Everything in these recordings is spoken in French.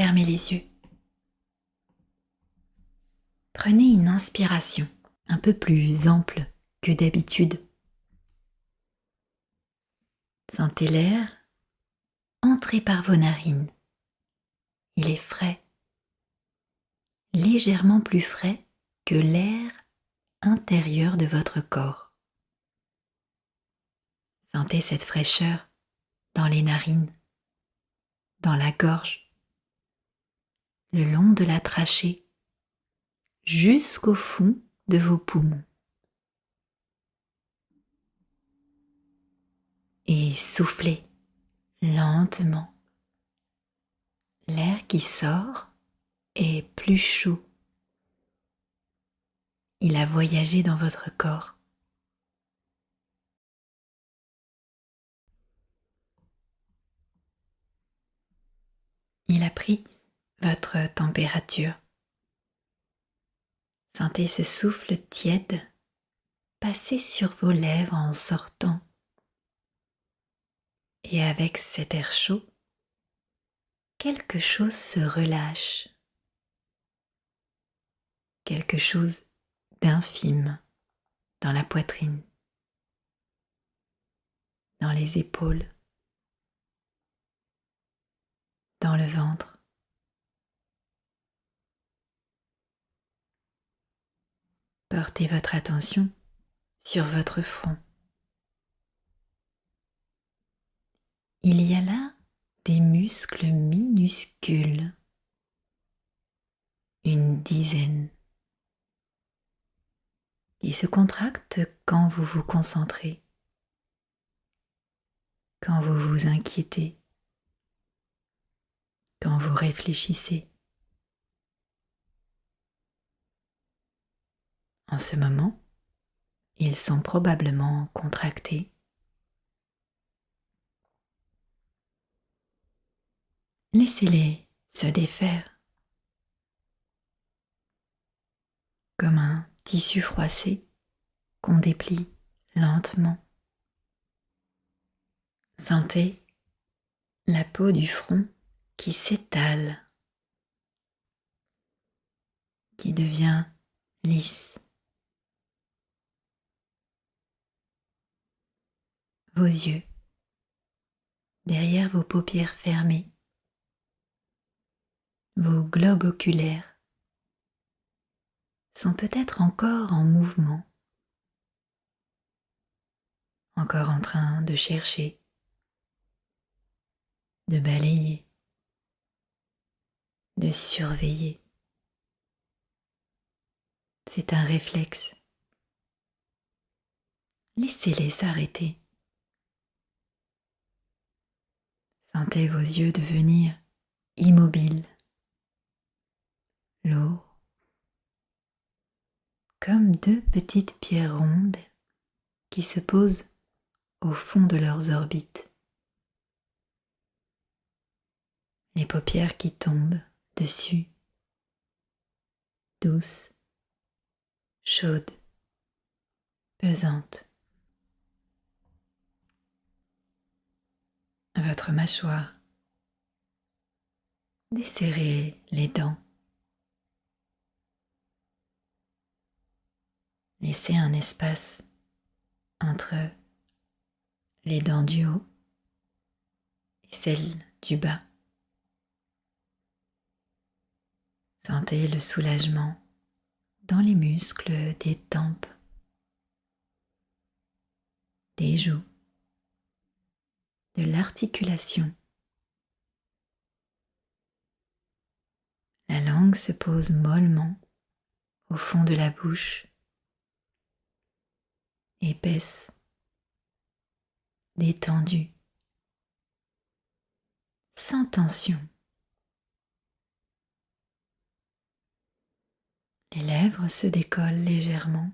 fermez les yeux. Prenez une inspiration un peu plus ample que d'habitude. Sentez l'air entrer par vos narines. Il est frais, légèrement plus frais que l'air intérieur de votre corps. Sentez cette fraîcheur dans les narines, dans la gorge, le long de la trachée, jusqu'au fond de vos poumons. Et soufflez lentement. L'air qui sort est plus chaud. Il a voyagé dans votre corps. Il a pris votre température. Sentez ce souffle tiède passer sur vos lèvres en sortant. Et avec cet air chaud, quelque chose se relâche. Quelque chose d'infime dans la poitrine, dans les épaules, dans le ventre. Portez votre attention sur votre front. Il y a là des muscles minuscules, une dizaine, qui se contractent quand vous vous concentrez, quand vous vous inquiétez, quand vous réfléchissez. En ce moment, ils sont probablement contractés. Laissez-les se défaire comme un tissu froissé qu'on déplie lentement. Sentez la peau du front qui s'étale, qui devient lisse. Vos yeux, derrière vos paupières fermées, vos globes oculaires sont peut-être encore en mouvement, encore en train de chercher, de balayer, de surveiller. C'est un réflexe. Laissez-les s'arrêter. Sentez vos yeux devenir immobiles, lourds, comme deux petites pierres rondes qui se posent au fond de leurs orbites. Les paupières qui tombent dessus, douces, chaudes, pesantes. Votre mâchoire, desserrez les dents. Laissez un espace entre les dents du haut et celles du bas. Sentez le soulagement dans les muscles des tempes, des joues, de l'articulation. La langue se pose mollement au fond de la bouche, épaisse, détendue, sans tension. Les lèvres se décollent légèrement.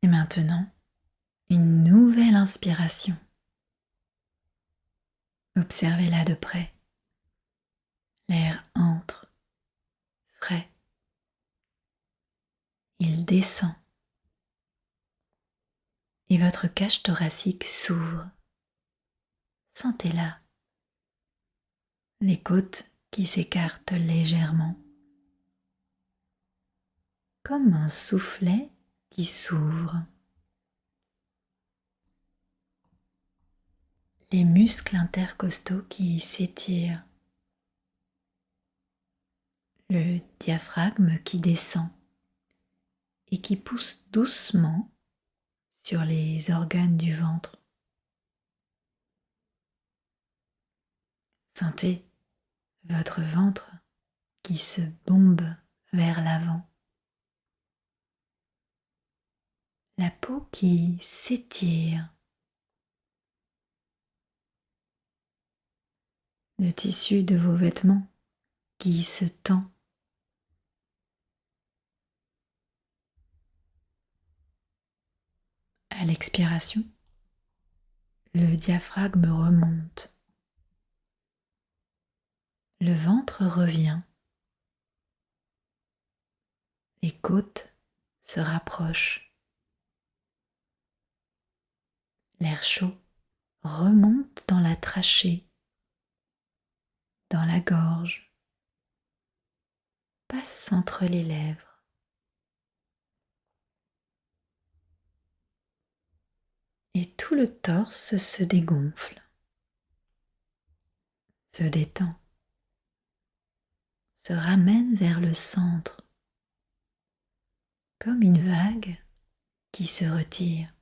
Et maintenant, une nouvelle inspiration. Observez-la de près. L'air entre, frais. Il descend. Et votre cage thoracique s'ouvre, Sentez-la, les côtes qui s'écartent légèrement, comme un soufflet qui s'ouvre. Les muscles intercostaux qui s'étirent, le diaphragme qui descend et qui pousse doucement sur les organes du ventre. Sentez votre ventre qui se bombe vers l'avant, la peau qui s'étire, le tissu de vos vêtements qui se tend. À l'expiration, le diaphragme remonte, le ventre revient, les côtes se rapprochent, l'air chaud remonte dans la trachée, dans la gorge, passe entre les lèvres. Et tout le torse se dégonfle, se détend, se ramène vers le centre, comme une vague qui se retire.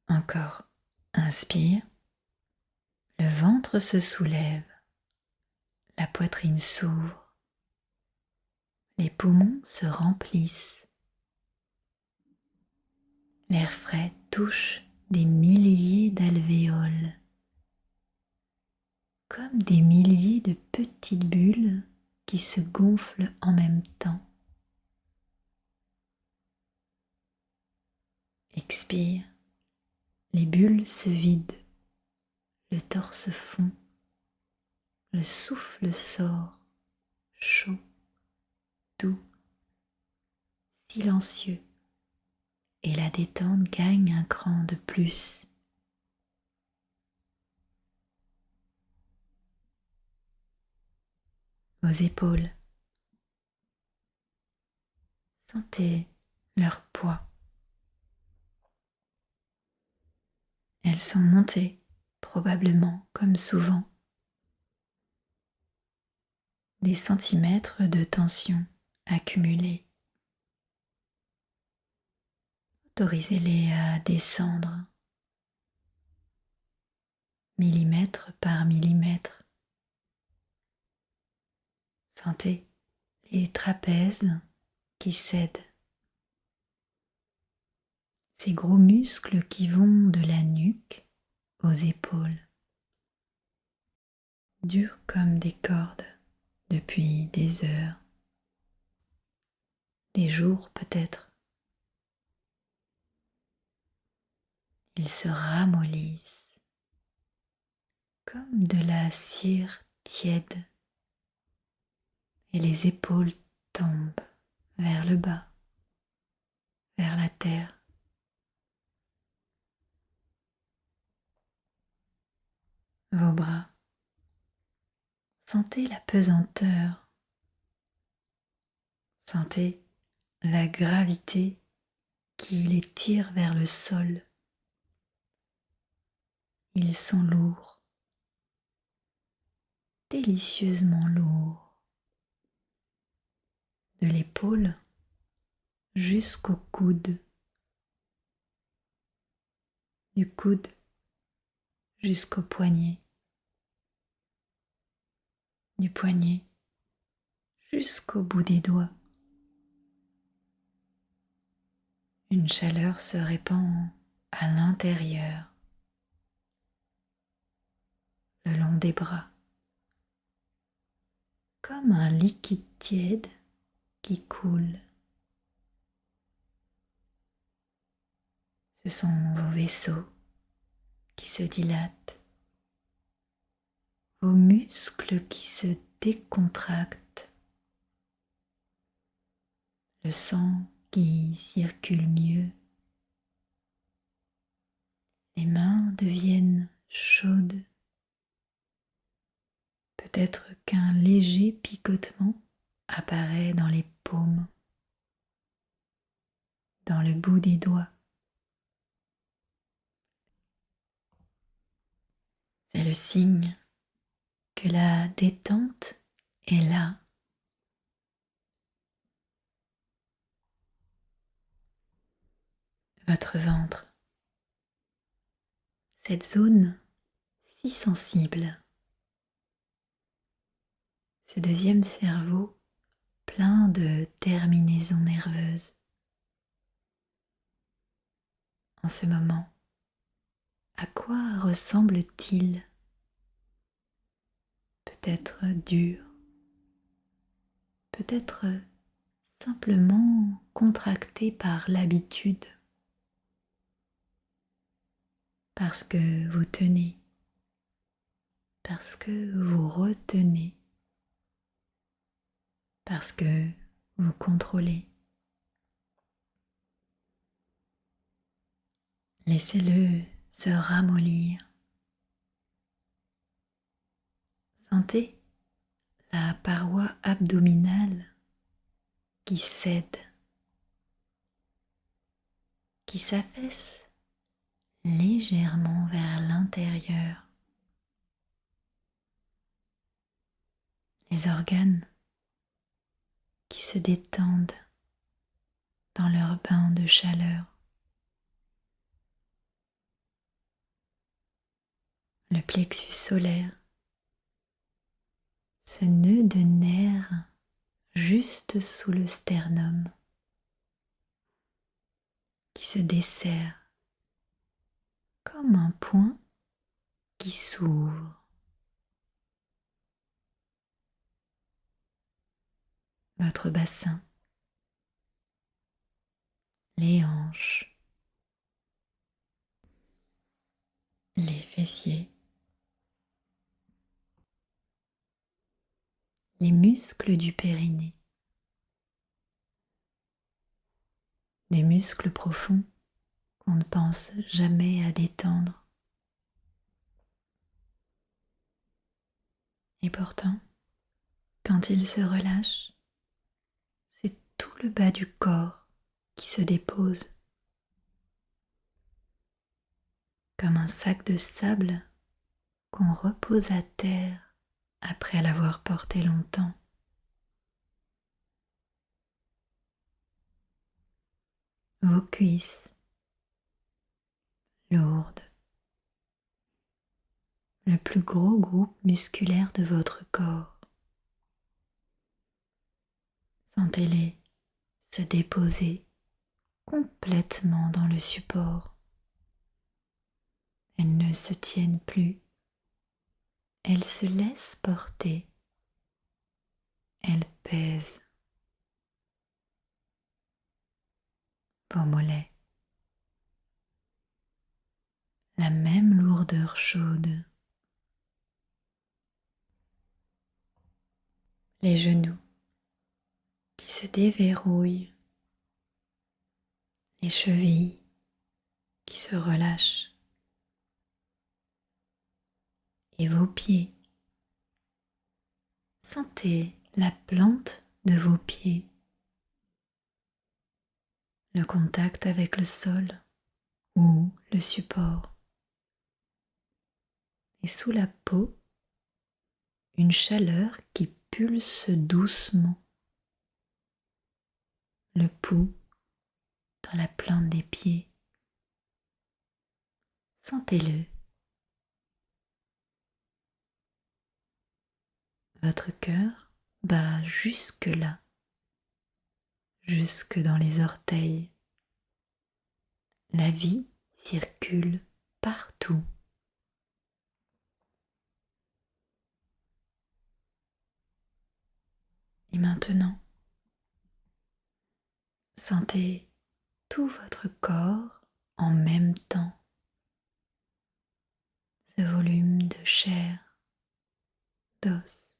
Encore, inspire, le ventre se soulève, la poitrine s'ouvre, les poumons se remplissent, l'air frais touche des milliers d'alvéoles, comme des milliers de petites bulles qui se gonflent en même temps. Expire, les bulles se vident, le torse fond, le souffle sort, chaud, doux, silencieux, et la détente gagne un cran de plus. Vos épaules, sentez leur poids. Elles sont montées, probablement comme souvent, des centimètres de tension accumulée. Autorisez-les à descendre, millimètre par millimètre. Sentez les trapèzes qui cèdent, ces gros muscles qui vont de la nuque aux épaules, durs comme des cordes depuis des heures, des jours peut-être. Ils se ramollissent comme de la cire tiède et les épaules tombent vers le bas, vers la terre. Vos bras, sentez la pesanteur, sentez la gravité qui les tire vers le sol. Ils sont lourds, délicieusement lourds, de l'épaule jusqu'au coude, du coude jusqu'au poignet, du poignet jusqu'au bout des doigts. Une chaleur se répand à l'intérieur, le long des bras, comme un liquide tiède qui coule. Ce sont vos vaisseaux qui se dilatent, vos muscles qui se décontractent, le sang qui circule mieux Les mains deviennent chaudes. Peut-être qu'un léger picotement apparaît dans les paumes, dans le bout des doigts. C'est le signe que la détente est là. Votre ventre, cette zone si sensible, ce deuxième cerveau plein de terminaisons nerveuses. En ce moment, à quoi ressemble-t-il? Peut-être dur, peut-être simplement contracté par l'habitude, parce que vous tenez, parce que vous retenez, parce que vous contrôlez. Laissez-le se ramollir. Sentez la paroi abdominale qui cède, qui s'affaisse légèrement vers l'intérieur. Les organes qui se détendent dans leur bain de chaleur. Le plexus solaire, ce nœud de nerf juste sous le sternum qui se desserre comme un poing qui s'ouvre. Votre bassin, les hanches, les fessiers, les muscles du périnée, des muscles profonds qu'on ne pense jamais à détendre. Et pourtant, quand ils se relâchent, c'est tout le bas du corps qui se dépose, comme un sac de sable qu'on repose à terre après l'avoir porté longtemps. Vos cuisses, lourdes, le plus gros groupe musculaire de votre corps. Sentez-les se déposer complètement dans le support. Elles ne se tiennent plus, elles se laissent porter, elles pèsent. Vos mollets, la même lourdeur chaude. Les genoux qui se déverrouillent, les chevilles qui se relâchent et vos pieds. Sentez la plante de vos pieds, le contact avec le sol ou le support. Et sous la peau, une chaleur qui pulse doucement. Le pouls dans la plante des pieds. Sentez-le. Votre cœur bat jusque là, jusque dans les orteils. La vie circule partout. Et maintenant, sentez tout votre corps en même temps. Ce volume de chair, d'os,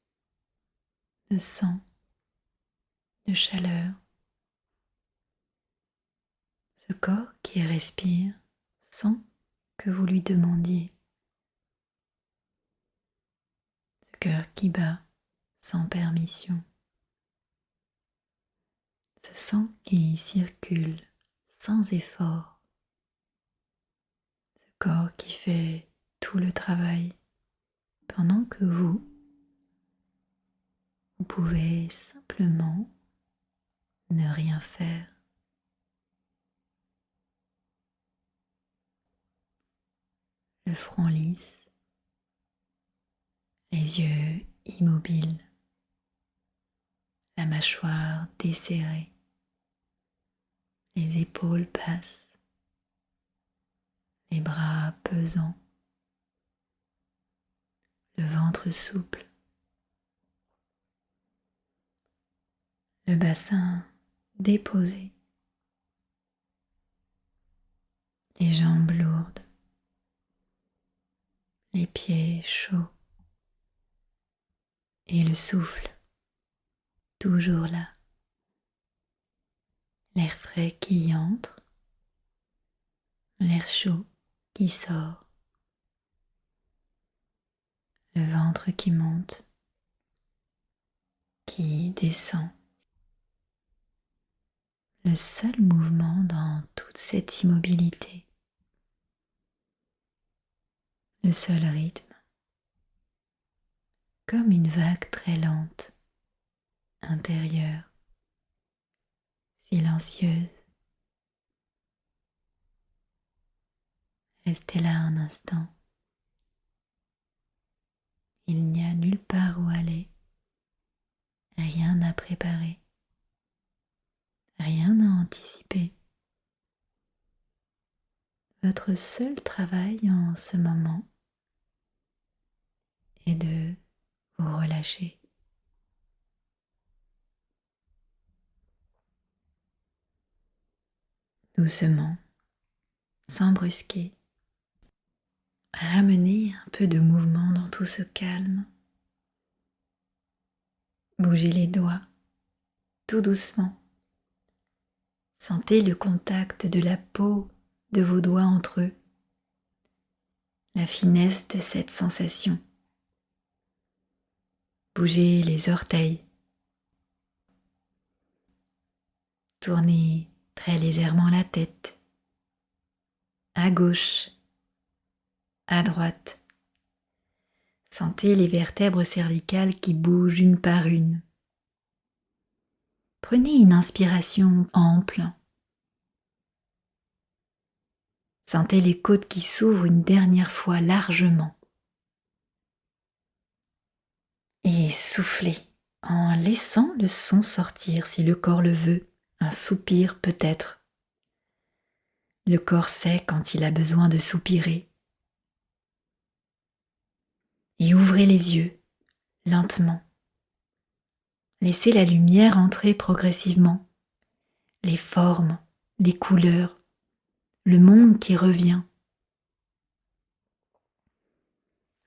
de sang, de chaleur. Ce corps qui respire sans que vous lui demandiez. Ce cœur qui bat sans permission. Ce sang qui circule sans effort. Ce corps qui fait tout le travail pendant que vous pouvez simplement ne rien faire. Le front lisse, les yeux immobiles, la mâchoire desserrée, les épaules basses, les bras pesants, le ventre souple, le bassin déposé, les jambes lourdes, les pieds chauds et le souffle toujours là, l'air frais qui entre, l'air chaud qui sort, le ventre qui monte, qui descend. Le seul mouvement dans toute cette immobilité, le seul rythme, comme une vague très lente, intérieure, silencieuse. Restez là un instant. Il n'y a nulle part où aller, rien à préparer, rien à anticiper. Votre seul travail en ce moment est de vous relâcher. Doucement, sans brusquer. Ramenez un peu de mouvement dans tout ce calme. Bougez les doigts, tout doucement. Sentez le contact de la peau de vos doigts entre eux, la finesse de cette sensation. Bougez les orteils. Tournez très légèrement la tête, à gauche, à droite. Sentez les vertèbres cervicales qui bougent une par une. Prenez une inspiration ample. Sentez les côtes qui s'ouvrent une dernière fois largement. Et soufflez en laissant le son sortir si le corps le veut, un soupir peut-être. Le corps sait quand il a besoin de soupirer. Et ouvrez les yeux, lentement. Laissez la lumière entrer progressivement, les formes, les couleurs, le monde qui revient.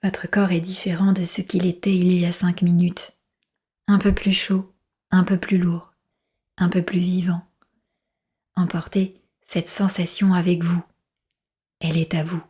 Votre corps est différent de ce qu'il était il y a 5 minutes. Un peu plus chaud, un peu plus lourd, un peu plus vivant. Emportez cette sensation avec vous. Elle est à vous.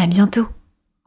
À bientôt!